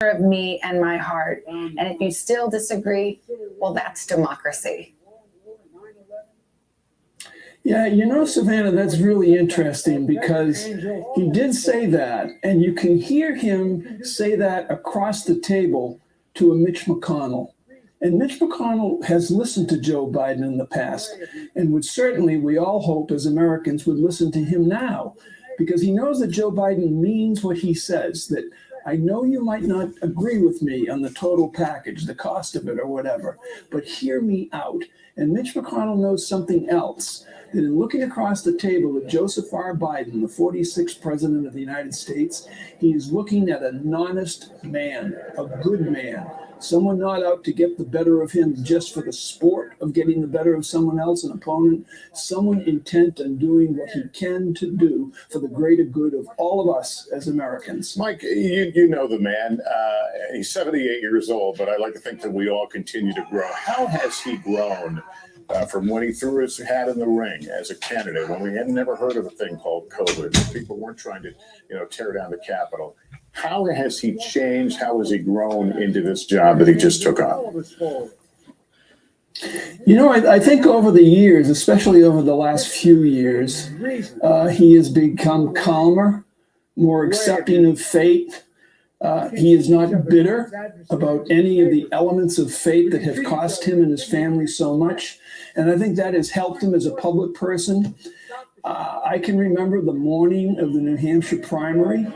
of me and my heart. And if you still disagree, well, that's democracy. Yeah, you know, Savannah, that's really interesting because he did say that, and you can hear him say that across the table to a Mitch McConnell. And Mitch McConnell has listened to Joe Biden in the past and would certainly, we all hope as Americans, would listen to him now because he knows that Joe Biden means what he says, that I know you might not agree with me on the total package, the cost of it or whatever, but hear me out. And Mitch McConnell knows something else, that in looking across the table at Joseph R. Biden, the 46th president of the United States, he is looking at an honest man, a good man, someone not out to get the better of him just for the sport of getting the better of someone else, an opponent, someone intent on doing what he can to do for the greater good of all of us as Americans. Mike, you know the man. He's 78 years old, but I like to think that we all continue to grow. How has he grown from when he threw his hat in the ring as a candidate, when we had never heard of a thing called COVID, people weren't trying to, tear down the Capitol? How has he changed? How has he grown into this job that he just took on? You know, I think over the years, especially over the last few years, he has become calmer, more accepting of fate. He is not bitter about any of the elements of fate that have cost him and his family so much. And I think that has helped him as a public person. I can remember the morning of the New Hampshire primary,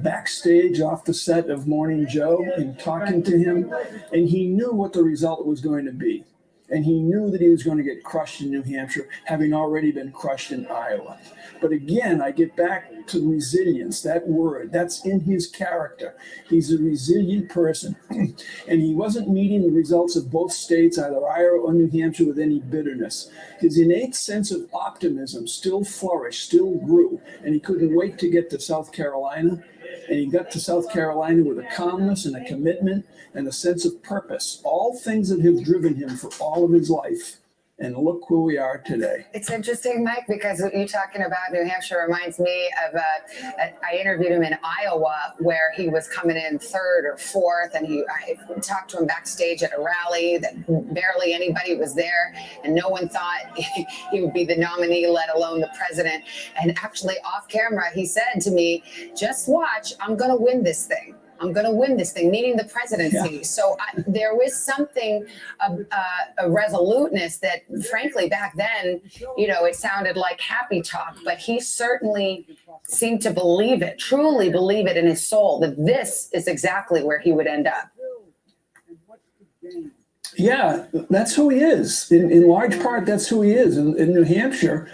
backstage off the set of Morning Joe and talking to him. And he knew what the result was going to be. And he knew that he was going to get crushed in New Hampshire, having already been crushed in Iowa. But again, I get back to resilience, that word, that's in his character. He's a resilient person. And he wasn't meeting the results of both states, either Iowa or New Hampshire, with any bitterness. His innate sense of optimism still flourished, still grew, and he couldn't wait to get to South Carolina. And he got to South Carolina with a calmness and a commitment and a sense of purpose, all things that have driven him for all of his life. And look where we are today. It's interesting, Mike, because what you're talking about New Hampshire reminds me of, I interviewed him in Iowa where he was coming in third or fourth, and I talked to him backstage at a rally that barely anybody was there, and no one thought he would be the nominee, let alone the president. And actually off camera, he said to me, just watch, I'm going to win this thing. I'm going to win this thing, meaning the presidency. Yeah. So there was something, a resoluteness that, frankly, back then, it sounded like happy talk, but he certainly seemed to believe it, truly believe it in his soul, that this is exactly where he would end up. Yeah, that's who he is. In large part, that's who he is. In New Hampshire,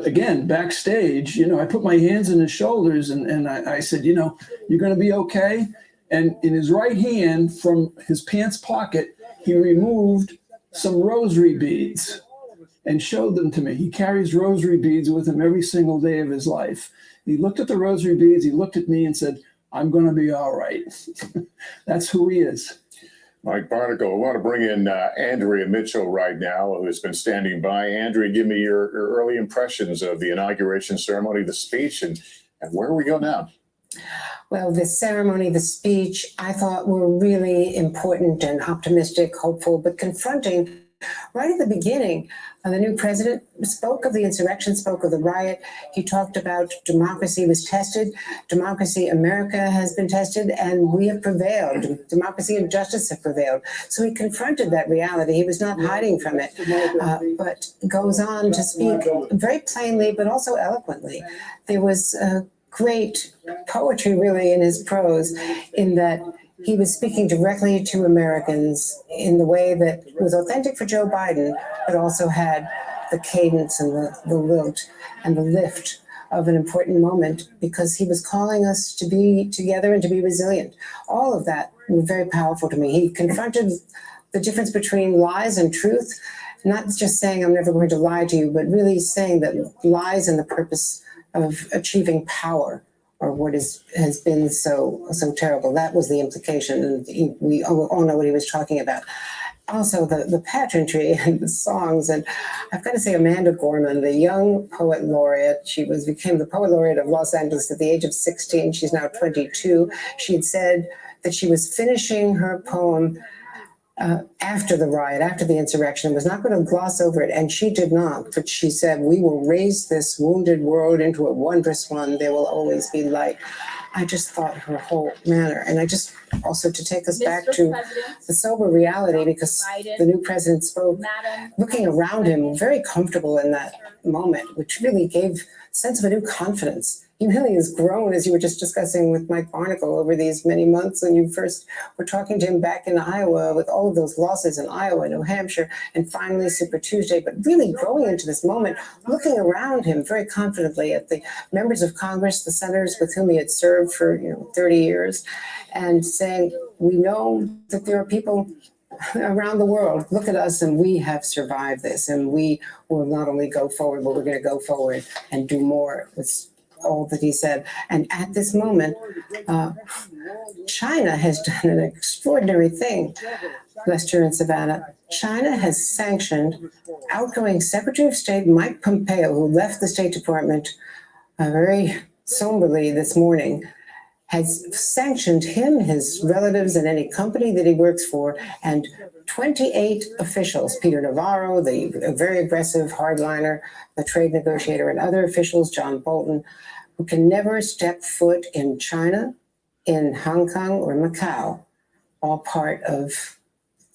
again, backstage, I put my hands on his shoulders and I said, you're going to be okay. And in his right hand, from his pants pocket, he removed some rosary beads and showed them to me. He carries rosary beads with him every single day of his life. He looked at the rosary beads, he looked at me and said, I'm going to be all right. That's who he is. Mike Barnicle, I want to bring in Andrea Mitchell right now, who has been standing by. Andrea, give me your early impressions of the inauguration ceremony, the speech, and where we go now. Well, the ceremony, the speech, I thought were really important and optimistic, hopeful, but confronting. Right at the beginning, the new president spoke of the insurrection, spoke of the riot. He talked about democracy was tested. Democracy, America has been tested, and we have prevailed. Democracy and justice have prevailed. So he confronted that reality. He was not hiding from it, but goes on to speak very plainly, but also eloquently. There was great poetry, really, in his prose, in that he was speaking directly to Americans in the way that was authentic for Joe Biden, but also had the cadence and the lilt and the lift of an important moment, because he was calling us to be together and to be resilient. All of that was very powerful to me. He confronted the difference between lies and truth, not just saying I'm never going to lie to you, but really saying that lies and the purpose of achieving power or what has been so terrible. That was the implication, and we all know what he was talking about. Also, the pageantry and the songs, and I've got to say, Amanda Gorman, the young poet laureate, she became the poet laureate of Los Angeles at the age of 16. She's now 22. She had said that she was finishing her poem after the riot, after the insurrection, was not going to gloss over it, and she did not. But she said, "We will raise this wounded world into a wondrous one. There will always be light." I just thought her whole manner, and I just also to take us back to the sober reality, because the new president spoke looking around him, very comfortable in that moment, which really gave a sense of a new confidence. He really has grown, as you were just discussing with Mike Barnacle, over these many months. When you first were talking to him back in Iowa with all of those losses in Iowa, New Hampshire, and finally Super Tuesday, but really growing into this moment, looking around him very confidently at the members of Congress, the senators with whom he had served for 30 years, and saying, "We know that there are people around the world. Look at us, and we have survived this, and we will not only go forward, but we're going to go forward and do more." With all that he said. And at this moment, China has done an extraordinary thing, Lester and Savannah. China has sanctioned outgoing Secretary of State Mike Pompeo, who left the State Department very somberly this morning, has sanctioned him, his relatives, and any company that he works for, and 28 officials, Peter Navarro, the very aggressive hardliner, the trade negotiator, and other officials, John Bolton, who can never step foot in China, in Hong Kong, or Macau, all part of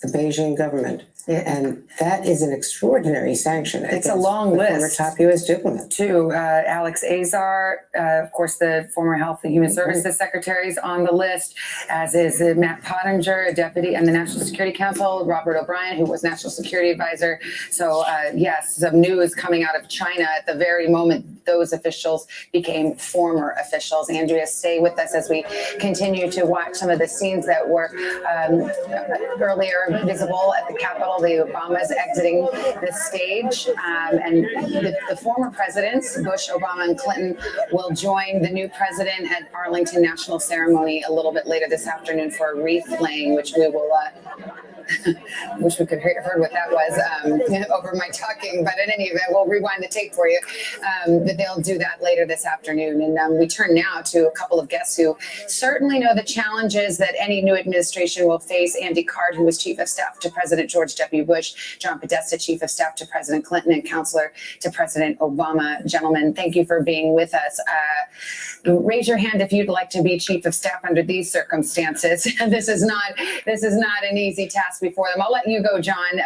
the Beijing government. And that is an extraordinary sanction. It's a long list. Top U.S. diplomat. Too. Alex Azar, of course, the former Health and Human Services Secretary is on the list, as is Matt Pottinger, a deputy in the National Security Council, Robert O'Brien, who was National Security Advisor. So, yes, some news coming out of China at the very moment those officials became former officials. Andrea, stay with us as we continue to watch some of the scenes that were earlier visible at the Capitol. The Obamas exiting the stage, and the former presidents, Bush, Obama, and Clinton, will join the new president at Arlington National Ceremony a little bit later this afternoon for a wreath laying, which we will wish we could heard what that was over my talking, but in any event, we'll rewind the tape for you. But they'll do that later this afternoon. And we turn now to a couple of guests who certainly know the challenges that any new administration will face. Andy Card, who was Chief of Staff to President George W. Bush, John Podesta, Chief of Staff to President Clinton, and Counselor to President Obama. Gentlemen, thank you for being with us. Raise your hand if you'd like to be Chief of Staff under these circumstances. This is not an easy task before them. I'll let you go, John.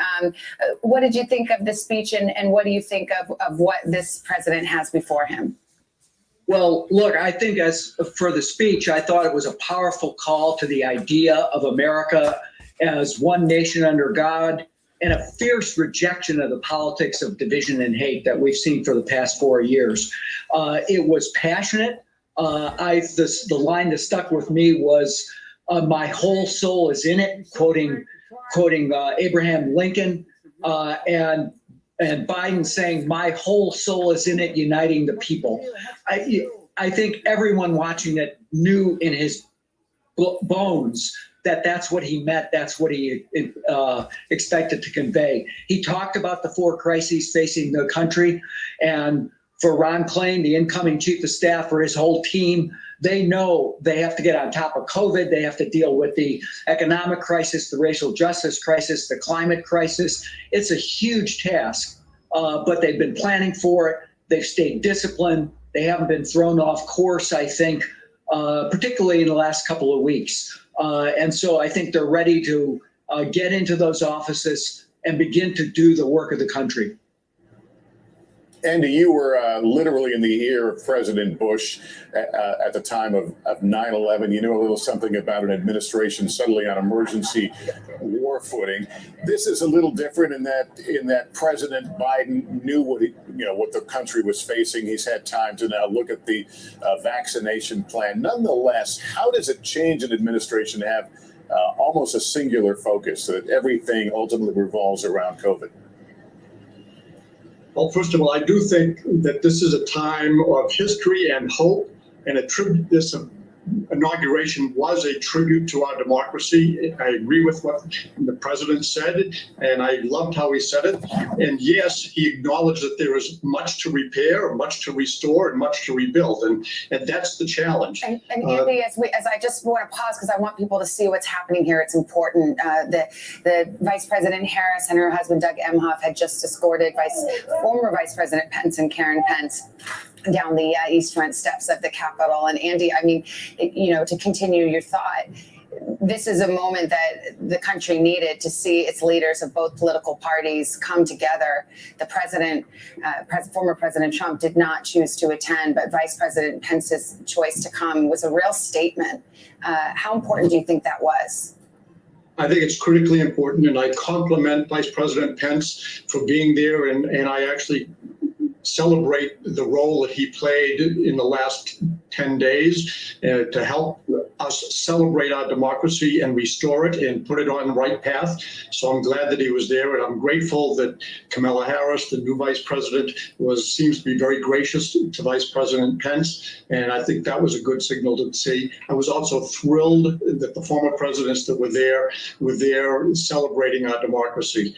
What did you think of the speech, and what do you think of what this president has before him? Well, look, I think as for the speech, I thought it was a powerful call to the idea of America as one nation under God, and a fierce rejection of the politics of division and hate that we've seen for the past 4 years. It was passionate. The line that stuck with me was, "My whole soul is in it," quoting Abraham Lincoln, and Biden saying, "My whole soul is in it, uniting the people." I think everyone watching it knew in his bones that that's what he meant. That's what he expected to convey. He talked about the 4 crises facing the country, and for Ron Klain, the incoming Chief of Staff, for his whole team, they know they have to get on top of COVID. They have to deal with the economic crisis, the racial justice crisis, the climate crisis. It's a huge task, but they've been planning for it. They've stayed disciplined. They haven't been thrown off course, I think, particularly in the last couple of weeks. And so I think they're ready to get into those offices and begin to do the work of the country. Andy, you were literally in the ear of President Bush at the time of 9/11. You knew a little something about an administration suddenly on emergency war footing. This is a little different in that President Biden knew what the country was facing. He's had time to now look at the vaccination plan. Nonetheless, how does it change an administration to have almost a singular focus, that everything ultimately revolves around COVID? Well, first of all, I do think that this is a time of history and hope, and attribute this inauguration was a tribute to our democracy. I agree with what the president said, and I loved how he said it. And yes, he acknowledged that there is much to repair, much to restore, and much to rebuild, and that's the challenge. And Andy, as I just want to pause because I want people to see what's happening here. It's important. The Vice President Harris and her husband Doug Emhoff had just escorted former Vice President Pence and Karen Pence down the east front steps of the Capitol. And Andy, I mean, to continue your thought, this is a moment that the country needed to see its leaders of both political parties come together. The president, former President Trump, did not choose to attend, but Vice President Pence's choice to come was a real statement. How important do you think that was? I think it's critically important, and I compliment Vice President Pence for being there, and I actually celebrate the role that he played in the last 10 days to help us celebrate our democracy and restore it and put it on the right path. So I'm glad that he was there, and I'm grateful that Kamala Harris, the new vice president, seems to be very gracious to Vice President Pence, and I think that was a good signal to see. I was also thrilled that the former presidents that were there celebrating our democracy.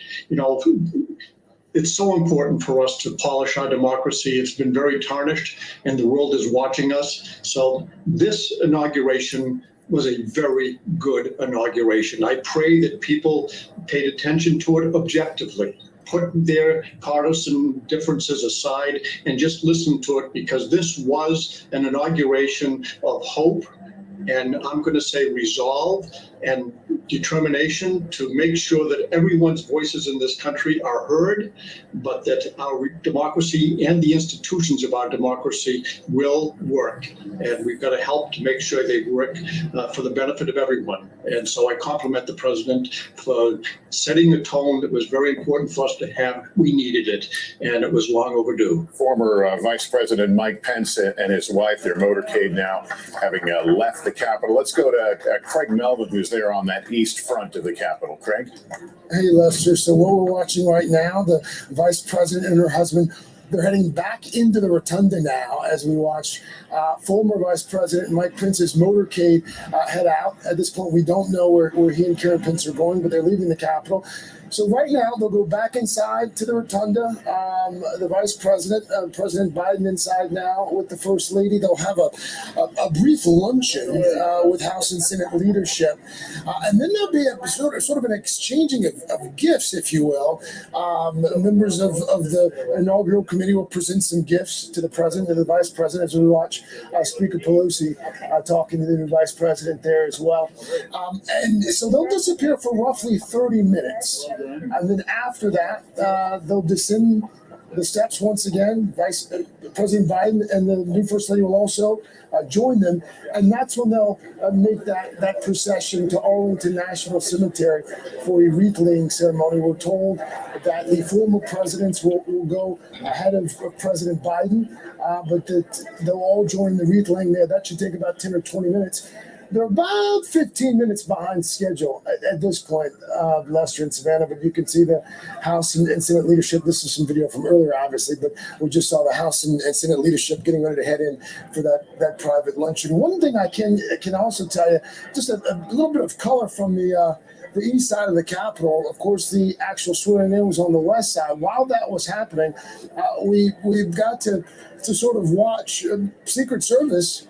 It's so important for us to polish our democracy. It's been very tarnished, and the world is watching us. So this inauguration was a very good inauguration. I pray that people paid attention to it objectively, put their partisan differences aside, and just listen to it, because this was an inauguration of hope, and I'm going to say resolve and determination to make sure that everyone's voices in this country are heard, but that our democracy and the institutions of our democracy will work. And we've got to help to make sure they work for the benefit of everyone. And so I compliment the president for setting the tone that was very important for us to have. We needed it, and it was long overdue. Former Vice President Mike Pence and his wife, their motorcade now having left the Capitol. Let's go to Craig Melvin, who's there on that east front of the Capitol. Craig? Hey, Lester. So what we're watching right now, the vice president and her husband, they're heading back into the rotunda now as we watch former Vice President Mike Pence's motorcade head out. At this point, we don't know where he and Karen Pence are going, but they're leaving the Capitol. So right now, they'll go back inside to the rotunda. The Vice President, President Biden, inside now with the First Lady. They'll have a brief luncheon with House and Senate leadership. And then there'll be a sort of an exchanging of gifts, if you will. Members of the inaugural committee will present some gifts to the President and the Vice President as we watch Speaker Pelosi talking to the new Vice President there as well. And so they'll disappear for roughly 30 minutes. And then after that, they'll descend the steps once again. President Biden and the new First Lady will also join them. And that's when they'll make that procession to Arlington National Cemetery for a wreath-laying ceremony. We're told that the former presidents will go ahead of President Biden, but that they'll all join the wreath-laying there. That should take about 10 or 20 minutes. They're about 15 minutes behind schedule at this point, Lester and Savannah, but you can see the House and Senate leadership. This is some video from earlier, obviously, but we just saw the House and Senate leadership getting ready to head in for that private luncheon. One thing I can also tell you, just a little bit of color from the east side of the Capitol. Of course, the actual swearing in was on the west side. While that was happening, we've got to sort of watch Secret Service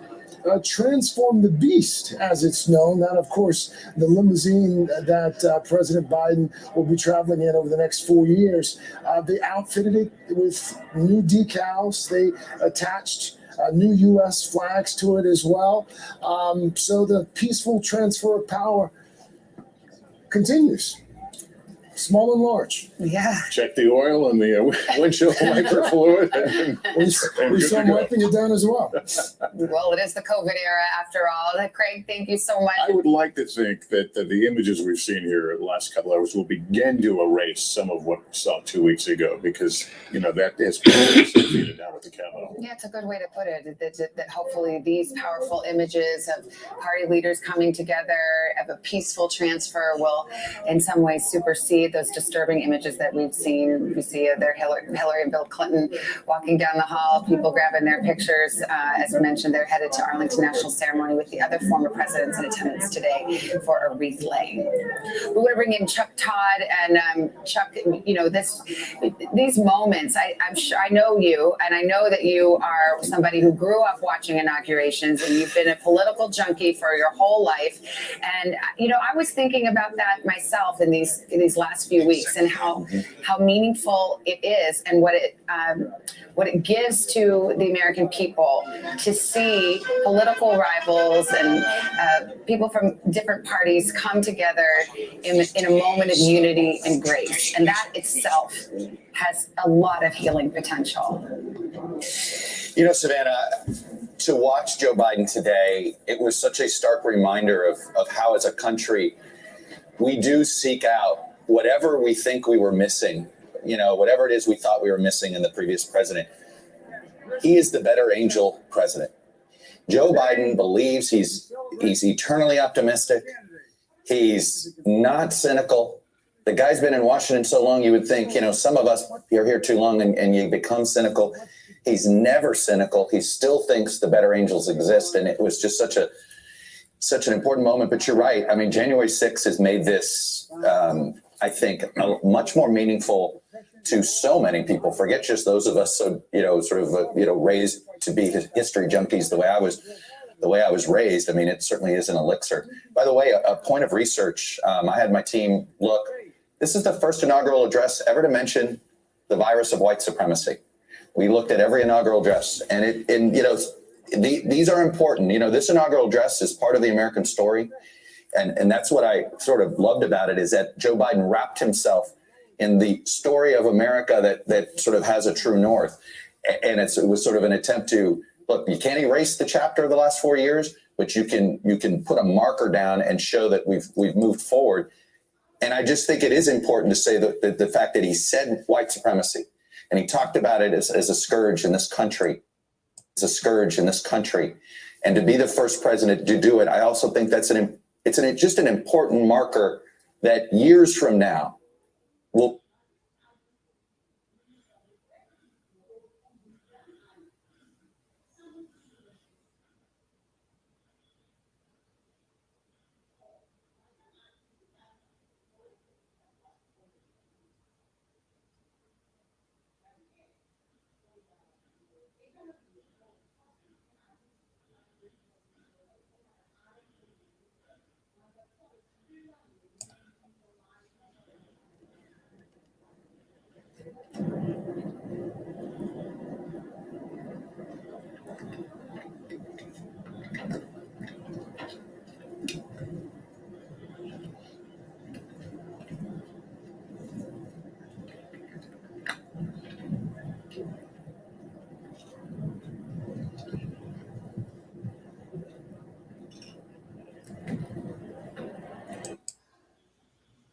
transform the beast, as it's known. That, of course, the limousine that President Biden will be traveling in over the next 4 years. They outfitted it with new decals. They attached new U.S. flags to it as well. So the peaceful transfer of power continues. Small and large. Yeah. Check the oil and the windshield wiper fluid. We saw them wiping it down as well. Well, it is the COVID era after all. Craig, thank you so much. I would like to think that the images we've seen here the last couple hours will begin to erase some of what we saw 2 weeks ago, because, that has been associated now with the Capitol. Yeah, it's a good way to put it, that hopefully these powerful images of party leaders coming together, of a peaceful transfer, will in some ways supersede those disturbing images that we've seen. We see there Hillary and Bill Clinton walking down the hall, people grabbing their pictures. As I mentioned, they're headed to Arlington National Ceremony with the other former presidents in attendance today for a wreath laying. We want to bring in Chuck Todd, and Chuck, you know, these moments, I'm sure I know you, and I know that you are somebody who grew up watching inaugurations, and you've been a political junkie for your whole life. And you know, I was thinking about that myself in these last few weeks, and how meaningful it is, and what it gives to the American people to see political rivals and people from different parties come together in a moment of unity and grace, and that itself has a lot of healing potential. You know, Savannah, to watch Joe Biden today, it was such a stark reminder of how, as a country, we do seek out whatever we think we were missing, you know, whatever it is we thought we were missing in the previous president. He is the better angel president. Joe Biden believes he's eternally optimistic. He's not cynical. The guy's been in Washington so long, you would think, you know, some of us, you're here too long and you become cynical. He's never cynical. He still thinks the better angels exist. And it was just such an important moment. But you're right. I mean, January 6th has made this, I think, much more meaningful to so many people. Forget just those of us, so, you know, sort of, you know, raised to be history junkies the way I was raised. I mean, it certainly is an elixir. By the way, a point of research, I had my team look. This is the first inaugural address ever to mention the virus of white supremacy. We looked at every inaugural address, and you know, these are important. You know, this inaugural address is part of the American story, and that's what I sort of loved about it, is that Joe Biden wrapped himself in the story of America that sort of has a true north, and it was sort of an attempt to look. You can't erase the chapter of the last 4 years, but you can put a marker down and show that we've moved forward. And I just think it is important to say that the fact that he said white supremacy, and he talked about it as a scourge in this country, and to be the first president to do it, I also think that's just an important marker that years from now will.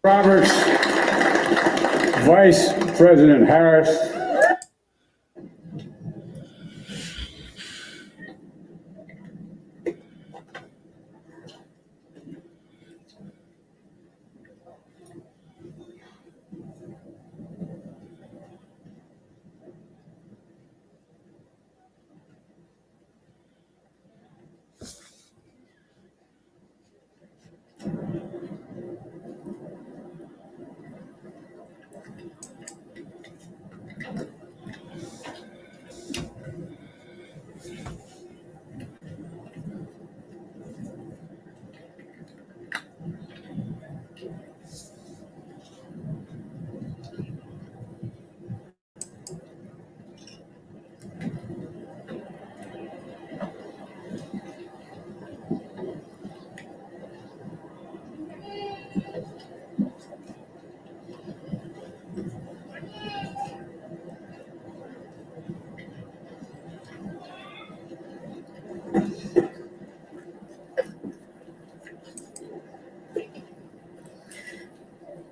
Roberts, Vice President Harris.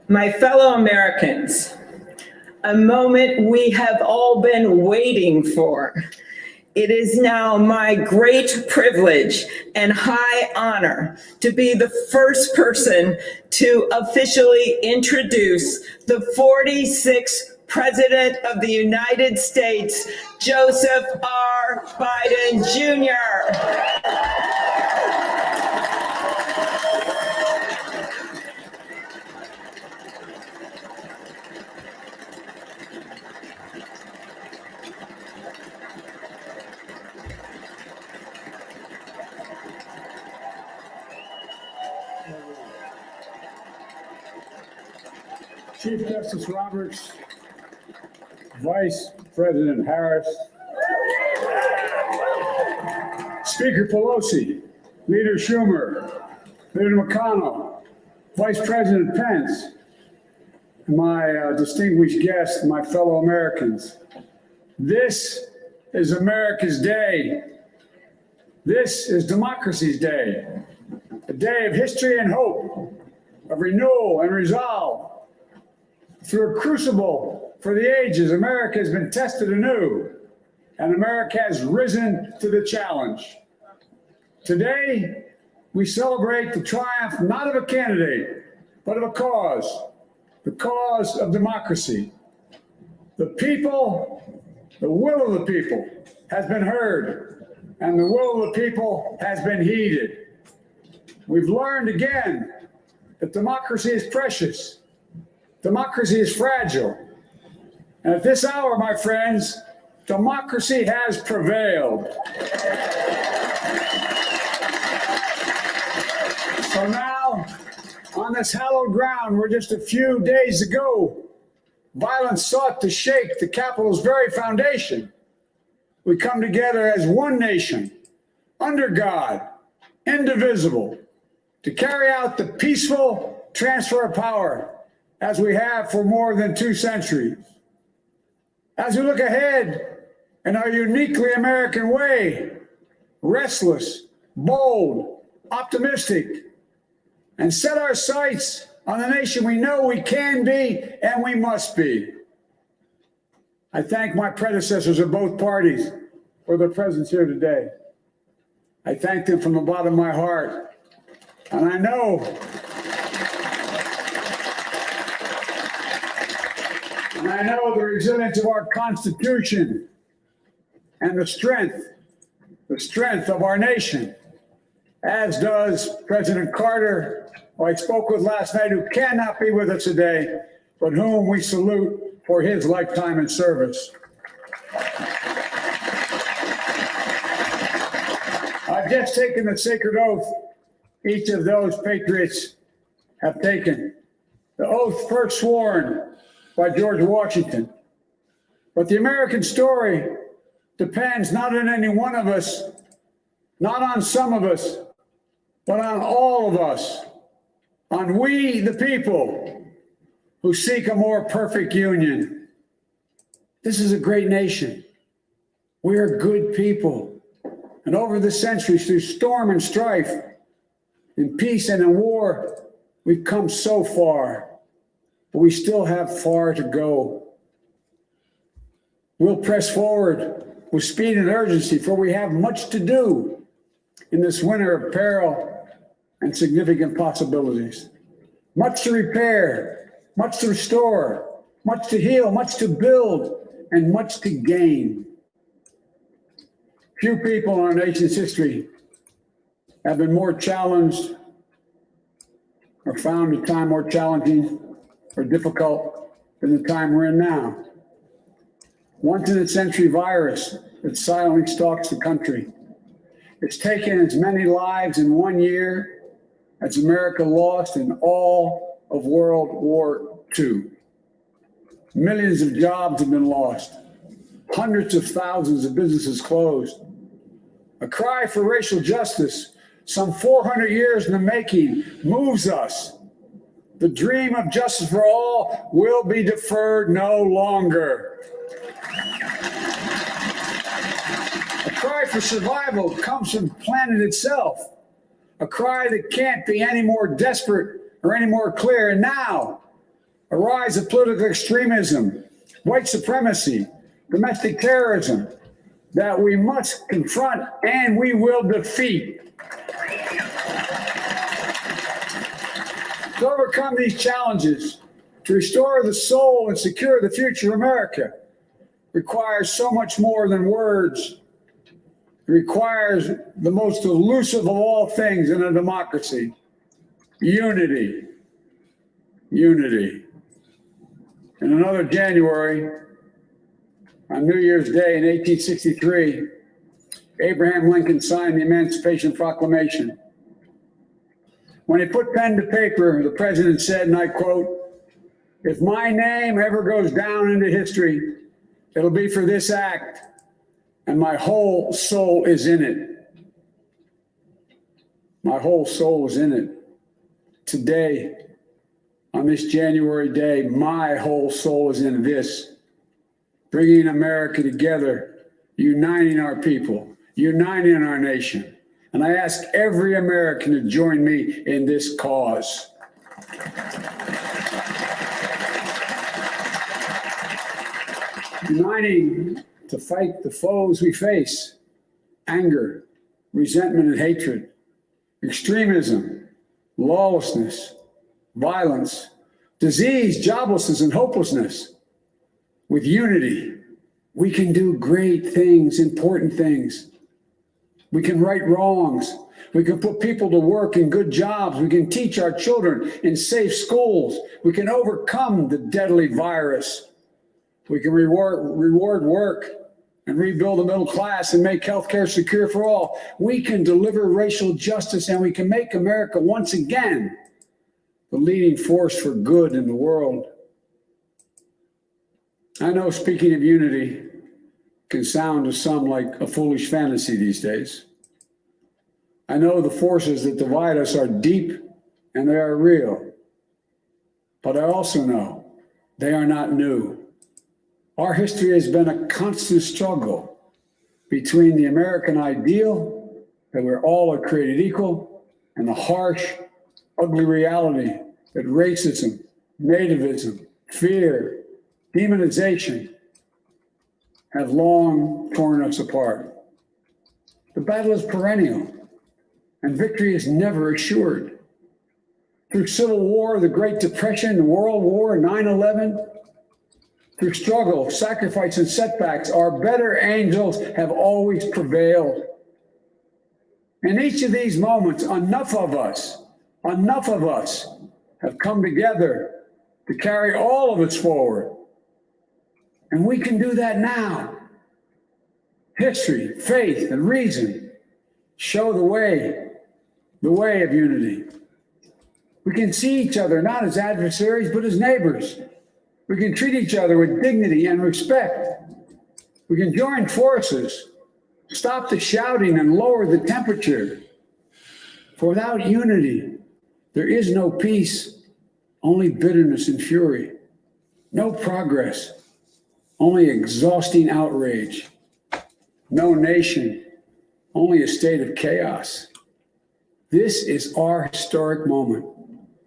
My fellow Americans, a moment we have all been waiting for. it is now my great privilege and high honor to be the first person to officially introduce the 46th President of the United States, Joseph R. Biden Jr. Chief Justice Roberts, Vice President Harris, Speaker Pelosi, Leader Schumer, Leader McConnell, Vice President Pence, and my distinguished guests, my fellow Americans. This is America's day. This is democracy's day, a day of history and hope, of renewal and resolve. Through a crucible for the ages, America has been tested anew, and America has risen to the challenge. Today, we celebrate the triumph not of a candidate, but of a cause, the cause of democracy. The people, the will of the people has been heard, and the will of the people has been heeded. We've learned again that democracy is precious. Democracy is fragile. And at this hour, my friends, democracy has prevailed. So now, on this hallowed ground where just a few days ago, violence sought to shake the Capitol's very foundation, we come together as one nation, under God, indivisible, to carry out the peaceful transfer of power as we have for more than 2 centuries. As we look ahead in our uniquely American way, restless, bold, optimistic, and set our sights on the nation we know we can be and we must be. I thank my predecessors of both parties for their presence here today. I thank them from the bottom of my heart. And I know the resilience of our Constitution and the strength of our nation, as does President Carter, who I spoke with last night, who cannot be with us today, but whom we salute for his lifetime in service. I've just taken the sacred oath each of those patriots have taken, the oath first sworn by George Washington. But the American story depends not on any one of us, not on some of us, but on all of us, on we, the people, who seek a more perfect union. This is a great nation. We are good people. And over the centuries, through storm and strife, in peace and in war, we've come so far. But we still have far to go. We'll press forward with speed and urgency, for we have much to do in this winter of peril and significant possibilities. Much to repair, much to restore, much to heal, much to build, and much to gain. Few people in our nation's history have been more challenged or found a time more challenging or difficult than the time we're in now. Once in a century virus that silently stalks the country. It's taken as many lives in 1 year as America lost in all of World War II. Millions of jobs have been lost. Hundreds of thousands of businesses closed. A cry for racial justice, some 400 years in the making, moves us. The dream of justice for all will be deferred no longer. A cry for survival comes from the planet itself. A cry that can't be any more desperate or any more clear. And now, a rise of political extremism, white supremacy, domestic terrorism, that we must confront and we will defeat. To overcome these challenges, to restore the soul and secure the future of America, requires so much more than words. It requires the most elusive of all things in a democracy: unity. Unity. In another January, on New Year's Day in 1863, Abraham Lincoln signed the Emancipation Proclamation. When he put pen to paper, the president said, and I quote, "If my name ever goes down into history, it'll be for this act, and my whole soul is in it." My whole soul is in it. Today, on this January day, my whole soul is in this, bringing America together, uniting our people, uniting our nation. And I ask every American to join me in this cause. Uniting to fight the foes we face: anger, resentment and hatred, extremism, lawlessness, violence, disease, joblessness, and hopelessness. With unity, we can do great things, important things. We can right wrongs. We can put people to work in good jobs. We can teach our children in safe schools. We can overcome the deadly virus. We can reward work and rebuild the middle class and make healthcare secure for all. We can deliver racial justice, and we can make America once again the leading force for good in the world. I know speaking of unity can sound to some like a foolish fantasy these days. I know the forces that divide us are deep and they are real. But I also know they are not new. Our history has been a constant struggle between the American ideal that we're all created equal and the harsh, ugly reality that racism, nativism, fear, demonization have long torn us apart. The battle is perennial, and victory is never assured. Through Civil War, the Great Depression, World War, 9/11, through struggle, sacrifice, and setbacks, our better angels have always prevailed. In each of these moments, enough of us have come together to carry all of us forward. And we can do that now. History, faith, and reason show the way of unity. We can see each other not as adversaries, but as neighbors. We can treat each other with dignity and respect. We can join forces, stop the shouting, and lower the temperature. For without unity, there is no peace, only bitterness and fury. No progress, only exhausting outrage. No nation, only a state of chaos. This is our historic moment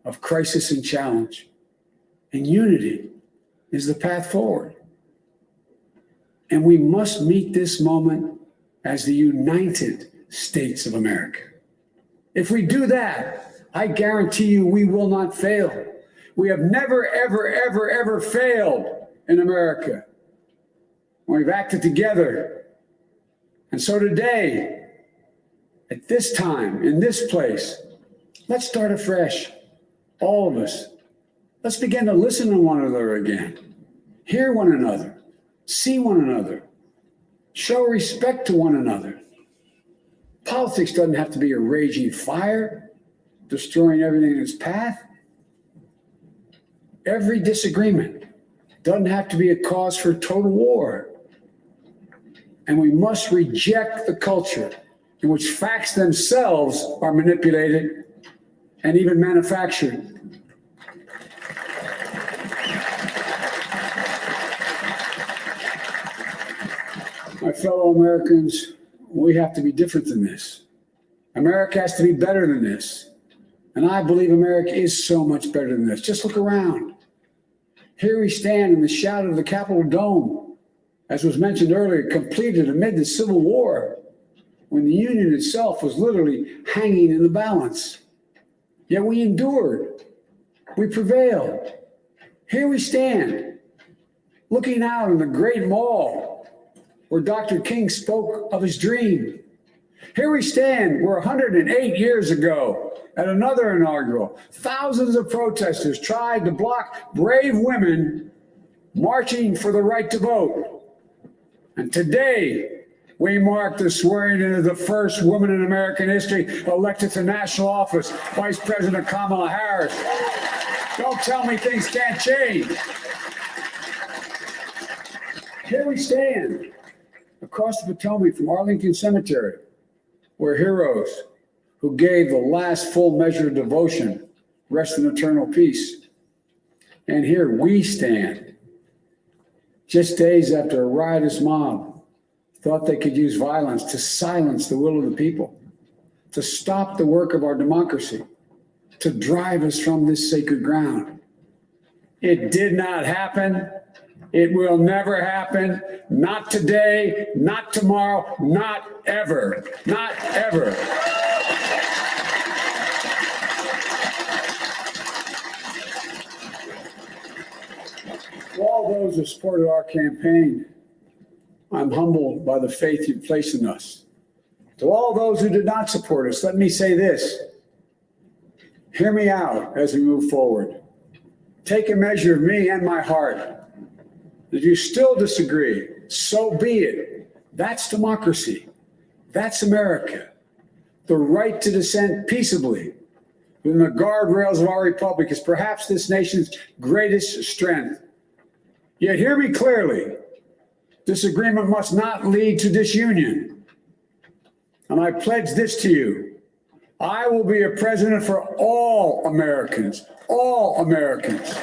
of crisis and challenge, and unity is the path forward. And we must meet this moment as the United States of America. If we do that, I guarantee you we will not fail. We have never, ever, ever, ever failed in America. We've acted together. And so today, at this time, in this place, let's start afresh. All of us. Let's begin to listen to one another again. Hear one another. See one another. Show respect to one another. Politics doesn't have to be a raging fire, destroying everything in its path. Every disagreement doesn't have to be a cause for total war. And we must reject the culture in which facts themselves are manipulated and even manufactured. My fellow Americans, we have to be different than this. America has to be better than this. And I believe America is so much better than this. Just look around. Here we stand in the shadow of the Capitol Dome, as was mentioned earlier, completed amid the Civil War, when the Union itself was literally hanging in the balance. Yet we endured. We prevailed. Here we stand, looking out on the great mall where Dr. King spoke of his dream. Here we stand where 108 years ago, at another inaugural, thousands of protesters tried to block brave women marching for the right to vote. And today, we mark the swearing in of the first woman in American history elected to national office, Vice President Kamala Harris. Don't tell me things can't change. Here we stand across the Potomac from Arlington Cemetery, where heroes who gave the last full measure of devotion rest in eternal peace. And here we stand, just days after a riotous mob thought they could use violence to silence the will of the people, to stop the work of our democracy, to drive us from this sacred ground. It did not happen. It will never happen. Not today, not tomorrow, not ever, not ever. To all those who supported our campaign, I'm humbled by the faith you placed in us. To all those who did not support us, let me say this. Hear me out as we move forward. Take a measure of me and my heart. If you still disagree, so be it. That's democracy. That's America. The right to dissent peaceably within the guardrails of our republic is perhaps this nation's greatest strength. Yet hear me clearly. Disagreement must not lead to disunion. And I pledge this to you. I will be a president for all Americans, all Americans.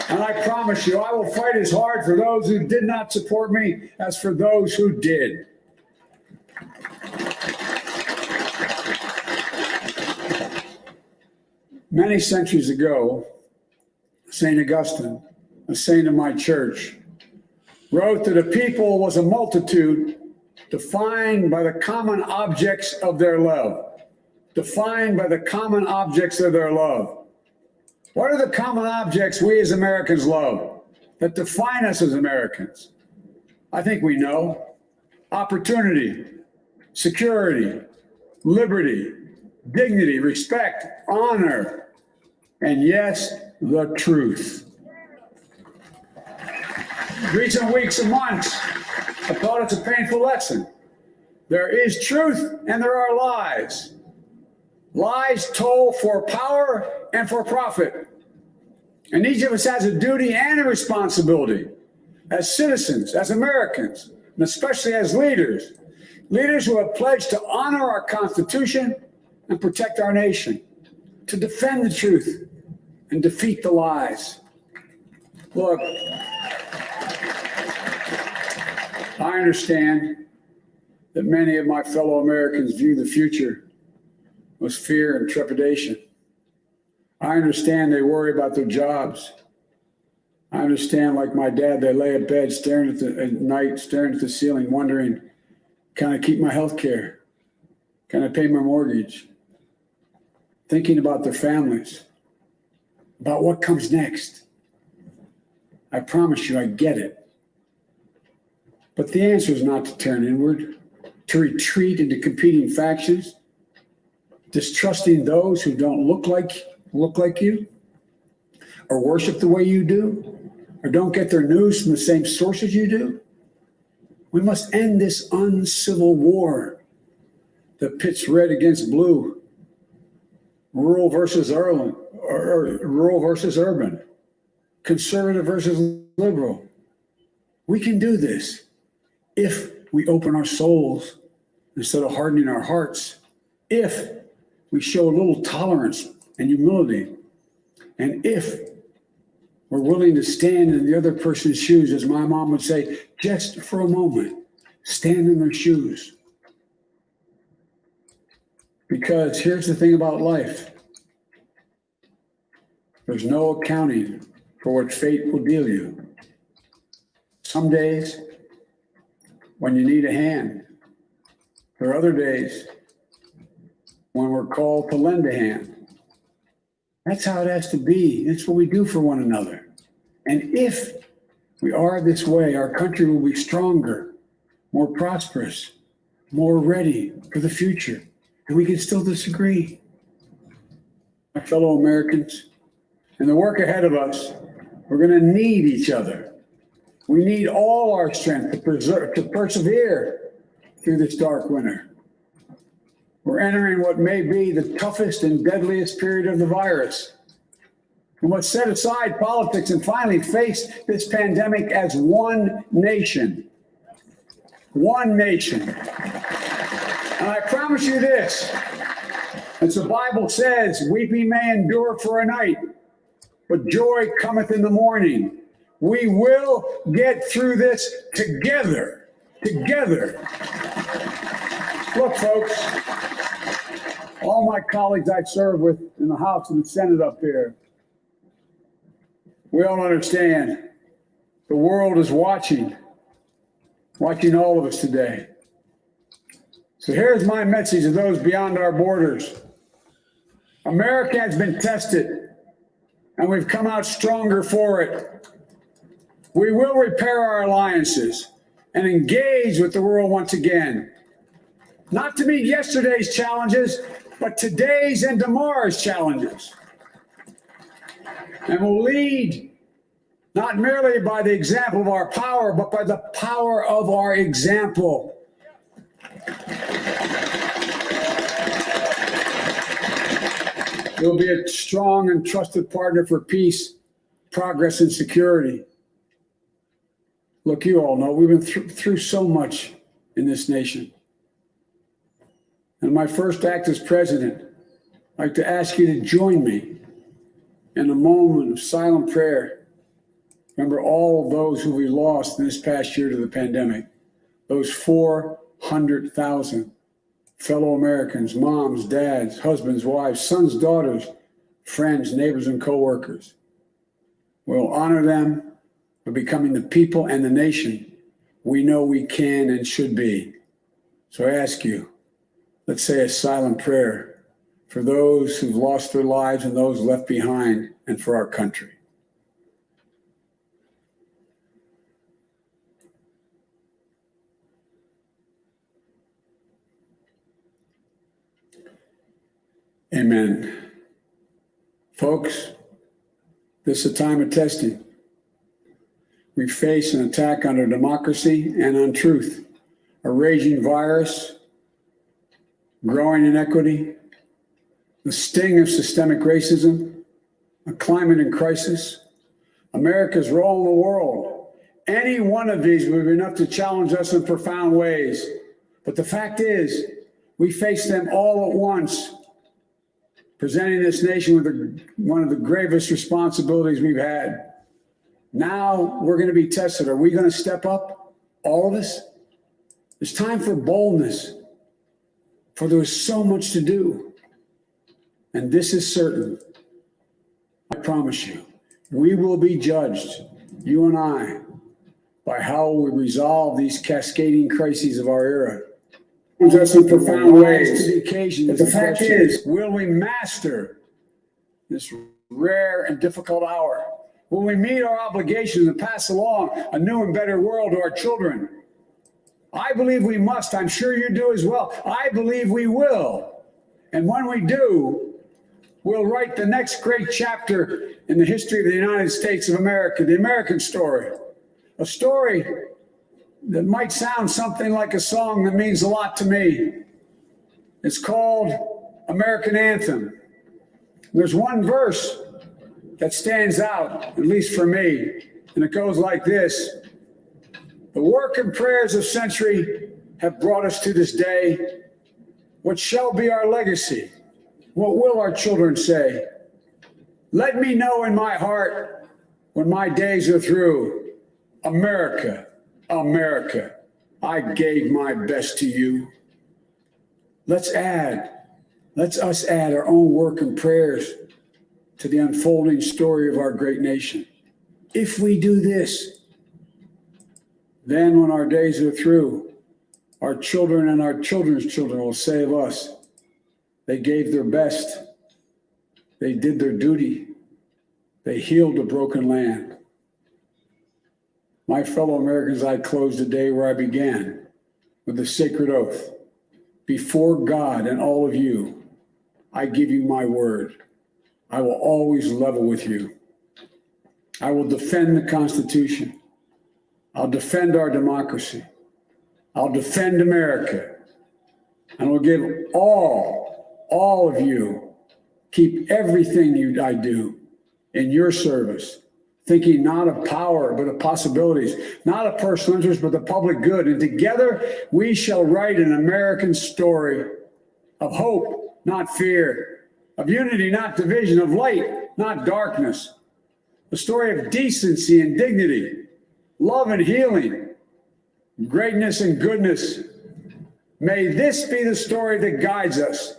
And I promise you, I will fight as hard for those who did not support me as for those who did. Many centuries ago, St. Augustine, a saint of my church, wrote that a people was a multitude defined by the common objects of their love. Defined by the common objects of their love. What are the common objects we as Americans love that define us as Americans? I think we know. Opportunity, security, liberty, dignity, respect, honor, and yes, the truth. Recent weeks and months, I thought it's a painful lesson. There is truth and there are lies. Lies told for power and for profit. And each of us has a duty and a responsibility as citizens, as Americans, and especially as leaders. Leaders who have pledged to honor our Constitution and protect our nation, to defend the truth and defeat the lies. Look, I understand that many of my fellow Americans view the future with fear and trepidation. I understand they worry about their jobs. I understand, like my dad, they lay in bed at night, staring at the ceiling, wondering, can I keep my health care? Can I pay my mortgage? Thinking about their families, about what comes next. I promise you, I get it. But the answer is not to turn inward, to retreat into competing factions, distrusting those who don't look like you, or worship the way you do, or don't get their news from the same sources you do. We must end this uncivil war that pits red against blue, rural versus urban, conservative versus liberal. We can do this if we open our souls instead of hardening our hearts, if we show a little tolerance and humility, and if we're willing to stand in the other person's shoes, as my mom would say, just for a moment, stand in their shoes. Because here's the thing about life. There's no accounting for what fate will deal you. Some days when you need a hand. There are other days when we're called to lend a hand. That's how it has to be. That's what we do for one another. And if we are this way, our country will be stronger, more prosperous, more ready for the future. And we can still disagree. My fellow Americans, in the work ahead of us, we're going to need each other. We need all our strength to persevere through this dark winter. We're entering what may be the toughest and deadliest period of the virus. We must set aside politics and finally face this pandemic as one nation. One nation. And I promise you this, as the Bible says, weeping may endure for a night, but joy cometh in the morning. We will get through this together. Together. Look, folks, all my colleagues I serve with in the House and the Senate up here, we all understand the world is watching all of us today. So here's my message to those beyond our borders. America has been tested, and we've come out stronger for it. We will repair our alliances and engage with the world once again, not to meet yesterday's challenges, but today's and tomorrow's challenges. And we'll lead not merely by the example of our power, but by the power of our example. We'll be a strong and trusted partner for peace, progress, and security. Look, you all know we've been through so much in this nation. And my first act as president, I'd like to ask you to join me in a moment of silent prayer. Remember all of those who we lost this past year to the pandemic, those 400,000 fellow Americans, moms, dads, husbands, wives, sons, daughters, friends, neighbors, and coworkers. We'll honor them by becoming the people and the nation we know we can and should be. So I ask you, let's say a silent prayer for those who've lost their lives and those left behind, and for our country. Amen. Folks, this is a time of testing. We face an attack on our democracy and on truth, a raging virus, growing inequity, the sting of systemic racism, a climate in crisis, America's role in the world. Any one of these would be enough to challenge us in profound ways. But the fact is, we face them all at once, presenting this nation with one of the gravest responsibilities we've had. Now we're going to be tested. Are we going to step up, all of us? It's time for boldness, for there is so much to do. And this is certain. I promise you, we will be judged, you and I, by how we resolve these cascading crises of our era. Us in profound ways to the occasion. But the fact is, will we master this rare and difficult hour? Will we meet our obligations and pass along a new and better world to our children? I believe we must. I'm sure you do as well. I believe we will. And when we do, we'll write the next great chapter in the history of the United States of America, the American story. A story that might sound something like a song that means a lot to me. It's called American Anthem. There's one verse that stands out, at least for me, and it goes like this. The work and prayers of century have brought us to this day. What shall be our legacy? What will our children say? Let me know in my heart when my days are through. America, America, I gave my best to you. Let's us add our own work and prayers to the unfolding story of our great nation. If we do this, Then when our days are through, our children and our children's children will say of us, they gave their best. They did their duty. They healed a broken land. My fellow Americans, I close the day where I began, with the sacred oath. Before God and all of you, I give you my word. I will always level with you. I will defend the Constitution. I'll defend our democracy. I'll defend America. And will give all of you, keep everything I do in your service, thinking not of power, but of possibilities, not of personal interest, but the public good. And together we shall write an American story of hope, not fear, of unity, not division, of light, not darkness, a story of decency and dignity, love and healing, greatness and goodness. May this be the story that guides us,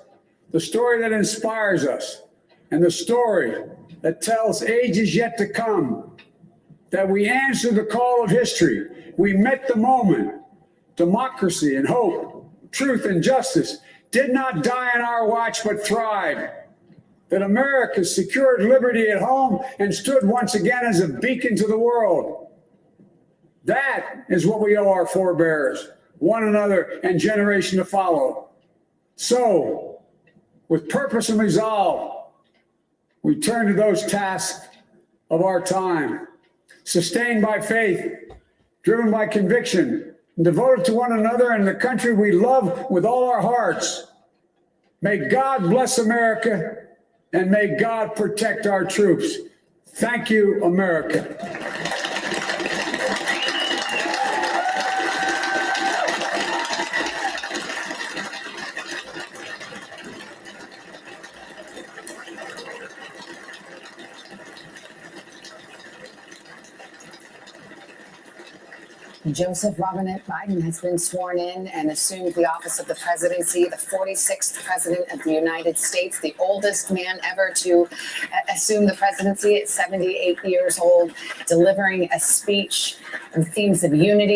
the story that inspires us, and the story that tells ages yet to come that we answered the call of history. We met the moment. Democracy and hope, truth and justice did not die on our watch, but thrived. That America secured liberty at home and stood once again as a beacon to the world. That is what we owe our forebears, one another, and generation to follow. So, with purpose and resolve, we turn to those tasks of our time, sustained by faith, driven by conviction, and devoted to one another and the country we love with all our hearts. May God bless America, and may God protect our troops. Thank you, America. Joseph Robinette Biden has been sworn in and assumed the office of the presidency, the 46th president of the United States, the oldest man ever to assume the presidency at 78 years old, delivering a speech on themes of unity.